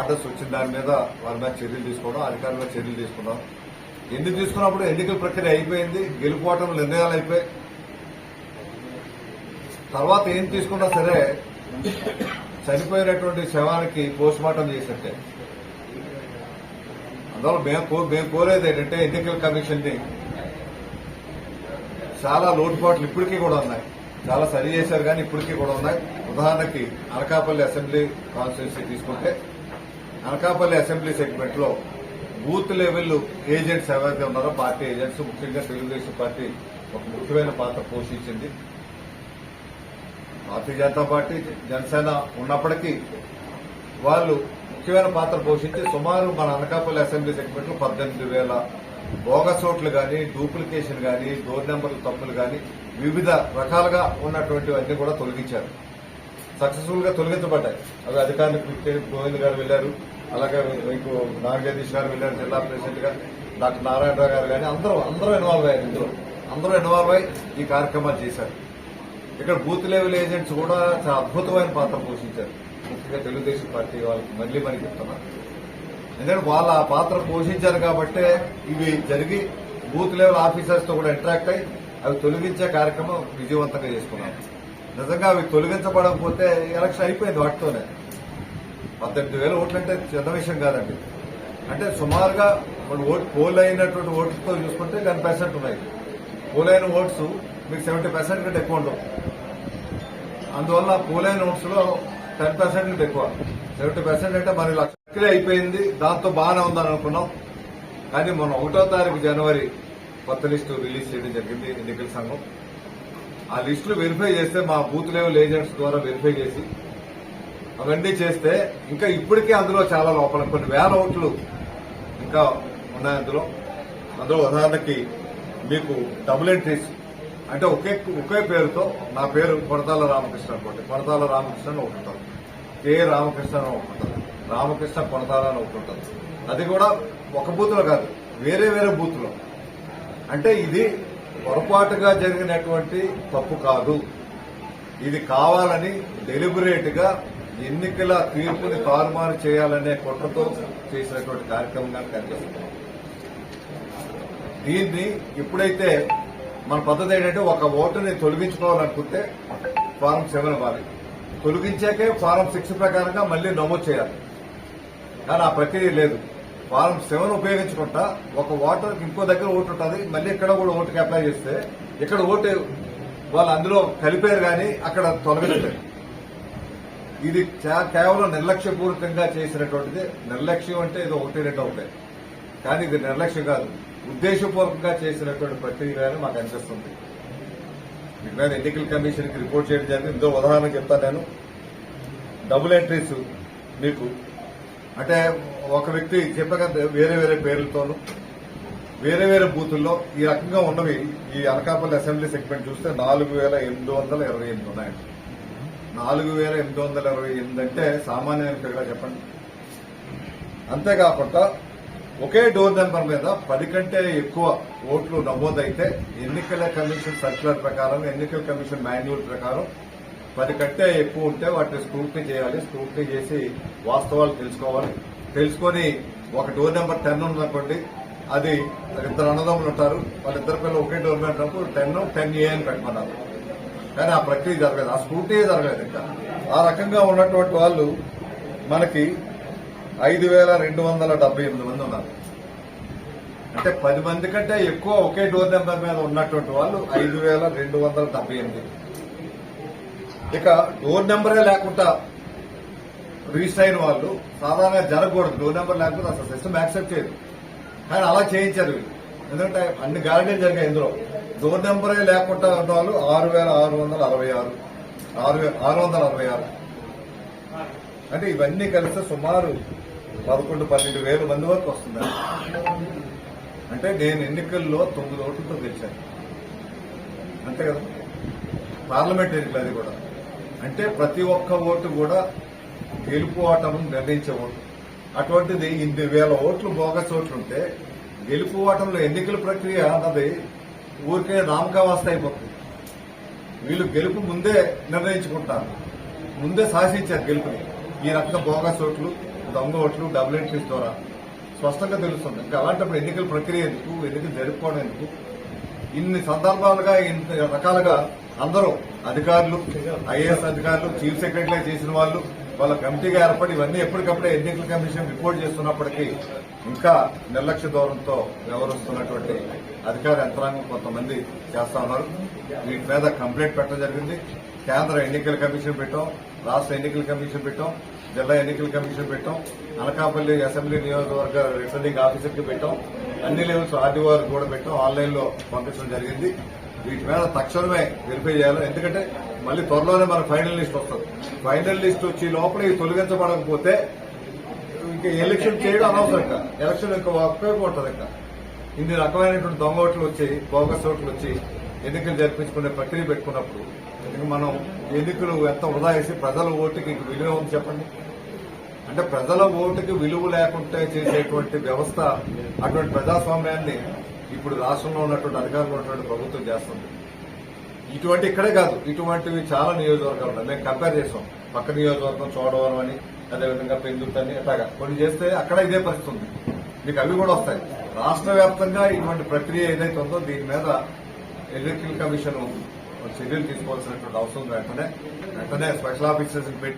Orders వచ్చిన దాని మీద వాళ్ళ మీద చర్యలు తీసుకోవడం, అధికారుల మీద చర్యలు తీసుకున్నాం. ఎన్ని తీసుకున్నప్పుడు ఎన్నికల ప్రక్రియ అయిపోయింది, గెలుపోవటం నిర్ణయాలు అయిపోయి తర్వాత ఏం తీసుకున్నా సరే చనిపోయినటువంటి శవానికి పోస్ట్ మార్టం చేసినట్టే. అందువల్ల మేము కోరేది ఏంటంటే ఎన్నికల కమిషన్ ని చాలా లోటుపాట్లు ఇప్పటికీ కూడా ఉన్నాయి, చాలా సరి చేశారు కానీ ఇప్పటికీ కూడా ఉన్నాయి. ఉదాహరణకి అనకాపల్లి అసెంబ్లీ కాన్స్టిట్యున్సీ తీసుకుంటే అనకాపల్లి అసెంబ్లీ సెగ్మెంట్ లో బూత్ లెవెల్ ఏజెంట్స్ ఎవరైతే ఉన్నారో పార్టీ ఏజెంట్స్, ముఖ్యంగా తెలుగుదేశం పార్టీ ఒక ముఖ్యమైన పాత్ర పోషించింది. భారతీయ జనతా పార్టీ, జనసేన ఉన్నప్పటికీ వాళ్ళు ముఖ్యమైన పాత్ర పోషించి సుమారు మన అనకాపల్లి అసెంబ్లీ సెగ్మెంట్ లో 18,000 బోగస్ ఓట్లు కానీ, డూప్లికేషన్ కానీ, డోర్ నెంబర్ల తప్పులు కానీ వివిధ రకాలుగా ఉన్నటువంటివన్నీ కూడా తొలగించారు. సక్సెస్ఫుల్ గా తొలగించబడ్డాయి. అవి అధికారులకు గోవింద్ గారు వెళ్లారు, అలాగే మీకు నాగజగదీష్ గారు వెళ్లారు, జిల్లా ప్రెసిడెంట్ గా డాక్టర్ నారాయణరావు గారు కానీ అందరూ ఇన్వాల్వ్ అయ్యారు. ఇందులో అందరూ ఇన్వాల్వ్ అయ్యి ఈ కార్యక్రమాలు చేశారు. ఇక్కడ బూత్ లెవెల్ ఏజెంట్స్ కూడా చాలా అద్భుతమైన పాత్ర పోషించారు. ముఖ్యంగా తెలుగుదేశం పార్టీ వాళ్ళకి మళ్లీ చెప్తున్నారు. ఎందుకంటే వాళ్ళు ఆ పాత్ర పోషించారు కాబట్టే ఇవి జరిగి బూత్ లెవెల్ ఆఫీసర్స్ తో కూడా ఇంటరాక్ట్ అయ్యి అవి తొలగించే కార్యక్రమం విజయవంతంగా చేసుకున్నాం. నిజంగా అవి తొలగించబడకపోతే ఎలక్షన్ అయిపోయింది వాటితోనే. 18,000 ఓట్లు అంటే చిన్న విషయం కాదండి. అంటే సుమారుగా పోల్ అయినటువంటి ఓట్లతో చూసుకుంటే 10% ఉన్నాయి. పోల్ అయిన ఓట్స్ మీకు 70% కంటే ఎక్కువ ఉండవు. అందువల్ల పోల్ అయిన ఓట్స్ లో 10% కంటే ఎక్కువ, 70% అంటే మరి లక్షలే అయిపోయింది. దాంతో బాగానే ఉందని అనుకున్నాం. కానీ మొన్న 1వ తారీఖు జనవరి కొత్త లిస్టు రిలీజ్ చేయడం జరిగింది ఎన్నికల సంఘం. ఆ లిస్టులు వెరిఫై చేస్తే మా బూత్ లెవెల్ ఏజెంట్స్ ద్వారా వెరిఫై చేసి అవన్నీ చేస్తే ఇంకా ఇప్పటికే అందులో చాలా లోపల కొన్ని వేల ఓట్లు ఇంకా ఉన్నాయి. అందులో ఉదాహరణకి మీకు డబుల్ ఎంట్రీస్ అంటే ఒకే పేరుతో నా పేరు కొడతాల రామకృష్ణ అనుకోండి, కొడతాల రామకృష్ణ అని ఒకటి ఉంటుంది, కే రామకృష్ణ అని ఒకటి ఉంటుంది, రామకృష్ణ కొడతాల అని ఒకటి ఉంటుంది. అది కూడా ఒక బూత్ లో కాదు, వేరే బూత్ లో. అంటే ఇది పొరపాటుగా జరిగినటువంటి తప్పు కాదు. ఇది కావాలని డెలిబరేట్ గా ఎన్నికల తీర్పుని తారుమారు చేయాలనే కుట్రతో చేసినటువంటి కార్యక్రమంగా కనిపిస్తుంది. దీన్ని ఎప్పుడైతే మన పద్ధతి ఏంటంటే ఒక ఓటుని తొలగించుకోవాలనుకుంటే ఫారం 7 ఇవ్వాలి, తొలగించాకే ఫారం 6 ప్రకారంగా మళ్లీ నమోదు చేయాలి. కానీ ఆ ప్రక్రియ లేదు. ఫారం 7 ఉపయోగించుకుంటా ఒక ఓటర్కి ఇంకో దగ్గర ఓటు ఉంటుంది, మళ్లీ ఇక్కడ కూడా ఓటుకి అప్లై చేస్తే ఇక్కడ ఓటు వాళ్ళు అందులో కలిపారు కానీ అక్కడ తొలగించలేదు. ఇది కేవలం నిర్లక్ష్యపూరితంగా చేసినటువంటిది. నిర్లక్ష్యం అంటే ఇది 1-2 అవుతాయి, కానీ ఇది నిర్లక్ష్యం కాదు, ఉద్దేశపూర్వకంగా చేసినటువంటి ప్రక్రియ అని మాకు అనిపిస్తుంది. మీకు ఎన్నికల కమిషన్ కి రిపోర్ట్ చేయడం జరిగింది. ఇందులో ఉదాహరణ చెప్తాను నేను. డబుల్ ఎంట్రీస్ మీకు అంటే ఒక వ్యక్తి చెప్పగా వేరే పేర్లతోనూ వేరే బూతుల్లో ఈ రకంగా ఉన్నవి ఈ అనకాపల్లి అసెంబ్లీ సెగ్మెంట్ చూస్తే 4,828 ఉన్నాయండి. 4,828 అంటే సామాన్య ఫిగర్ చెప్పండి. అంతేకాకుండా ఒకే డోర్ నెంబర్ మీద 10 కంటే ఎక్కువ ఓట్లు నమోదైతే ఎన్నికల కమిషన్ సర్క్యులర్ ప్రకారం, ఎన్నికల కమిషన్ మాన్యువల్ ప్రకారం 10 కంటే ఎక్కువ ఉంటే వాటిని స్క్రూటినీ చేయాలి. స్క్రూటినీ చేసి వాస్తవాలు తెలుసుకొని ఒక డోర్ నెంబర్ 10 ఉందనుకోండి, అది 2 అన్నదమ్ములు ఉంటారు, వాళ్ళిద్దరి పిల్లలు ఒకే డోర్ నెంబర్ ఉన్నప్పుడు 10A అని పెట్టుకున్నారు. కానీ ఆ ప్రక్రియ జరగలేదు, ఆ స్క్రూటినీ జరగలేదు. ఇంకా ఆ రకంగా ఉన్నటువంటి వాళ్ళు మనకి 5,278 మంది ఉన్నారు. అంటే 10 మంది కంటే ఎక్కువ ఒకే డోర్ నెంబర్ మీద ఉన్నటువంటి వాళ్ళు 5,278. ఇక డోర్ నెంబరే లేకుండా రిజిస్టర్ అయిన వాళ్ళు సాధారణంగా జరగకూడదు. డోర్ నెంబర్ లేకపోతే అసలు సిస్టమ్ యాక్సెప్ట్ చేయదు. కానీ అలా చేయించారు వీళ్ళు. ఎందుకంటే అన్ని గ్యారంటీలు జరిగాయి. ఇందులో డోర్ నెంబరే లేకుండా ఉన్న వాళ్ళు 6,666. అంటే ఇవన్నీ కలిస్తే సుమారు 11-12 వేల మంది వరకు వస్తుంది. అంటే నేను ఎన్నికల్లో 9 ఓట్లతో గెలిచాను, అంతే కదా. పార్లమెంట్ ఎన్నికలు అది కూడా. అంటే ప్రతి ఒక్క ఓటు కూడా గెలుపు ఓటము నిర్ణయించే ఓటు. అటువంటిది 8,000 ఓట్లు బోగస్ ఓట్లుంటే గెలుపు ఓటంలో ఎన్నికల ప్రక్రియ అన్నది ఊరికే నామకావస్థ అయిపోతుంది. వీళ్ళు గెలుపు ముందే నిర్ణయించుకుంటారు, ముందే శాసించారు గెలుపుని. ఈ రకంగా బోగస్ ఓట్లు, దొంగ ఓట్లు డబుల్ ఎంట్రీస్ ద్వారా స్పష్టంగా తెలుస్తుంది. ఇంకా అలాంటప్పుడు ఎన్నికల ప్రక్రియ ఎందుకు, ఎన్నికలు జరుపుకోవడం ఎందుకు? ఇన్ని సందర్భాలుగా ఇంత రకాలుగా అందరూ అధికారులు, ఐఏఎస్ అధికారులు, చీఫ్ సెక్రటరీ చేసిన వాళ్ళు వాళ్ళ కమిటీగా ఏర్పడి ఇవన్నీ ఎప్పటికప్పుడే ఎన్నికల కమిషన్ రిపోర్ట్ చేస్తున్నప్పటికీ ఇంకా నిర్లక్ష్య ధోరణితో వ్యవహరిస్తున్నటువంటి అధికార యంత్రాంగం కొంతమంది చేస్తా ఉన్నారు. వీటి మీద కంప్లైంట్ పెట్టడం జరిగింది. కేంద్ర ఎన్నికల కమిషన్ పెట్టాం, రాష్ట్ర ఎన్నికల కమిషన్ పెట్టాం, జిల్లా ఎన్నికల కమిషన్ పెట్టాం, అనకాపల్లి అసెంబ్లీ నియోజకవర్గ రిటర్నింగ్ ఆఫీసర్కి పెట్టాం, అన్ని లెవెల్స్ ఆర్డీఓ కూడా పెట్టాం, ఆన్లైన్ లో పంపించడం జరిగింది. వీటి మీద తక్షణమే వెరిఫై చేయాలి. ఎందుకంటే మళ్ళీ త్వరలోనే మన ఫైనల్ లిస్ట్ వస్తుంది. ఫైనల్ లిస్ట్ వచ్చి లోపల ఇది తొలగించబడకపోతే ఇంకా ఎలక్షన్ చేయడం అనవసరంగా, ఎలక్షన్ ఇంకా ఉపయోగపడుతుంది. ఇంకా ఇన్ని రకమైనటువంటి దొంగ ఓట్లు వచ్చి, బోగస్ ఓట్లు వచ్చి ఎన్నికలు జరిపించుకునే ప్రక్రియ పెట్టుకున్నప్పుడు ఇంక మనం ఎన్నికలు ఎంత వృధా చేసి ప్రజల ఓటుకి ఇంక విలువ ఉంది చెప్పండి. అంటే ప్రజల ఓటుకి విలువ లేకుండా చేసేటువంటి వ్యవస్థ, అటువంటి ప్రజాస్వామ్యాన్ని ఇప్పుడు రాష్ట్రంలో ఉన్నటువంటి అధికారంలో ఉన్నటువంటి ప్రభుత్వం చేస్తుంది. ఇటువంటి ఇక్కడే కాదు, ఇటువంటివి చాలా నియోజకవర్గాలు ఉన్నాయి. మేము కంపేర్ చేసాం. పక్క నియోజకవర్గం చోడవరం అని, అదేవిధంగా పెందుర్తి అని, అట్లాగా కొన్ని చేస్తే అక్కడ ఇదే పరిస్థితి ఉంది. మీకు అవి కూడా వస్తాయి. రాష్ట్ర వ్యాప్తంగా ఇటువంటి ప్రక్రియ ఏదైతే ఉందో దీని మీద ఎన్నికల కమిషన్ చర్యలు తీసుకోవాల్సినటువంటి అవసరం వెంటనే స్పెషల్ ఆఫీసర్స్ పెట్టి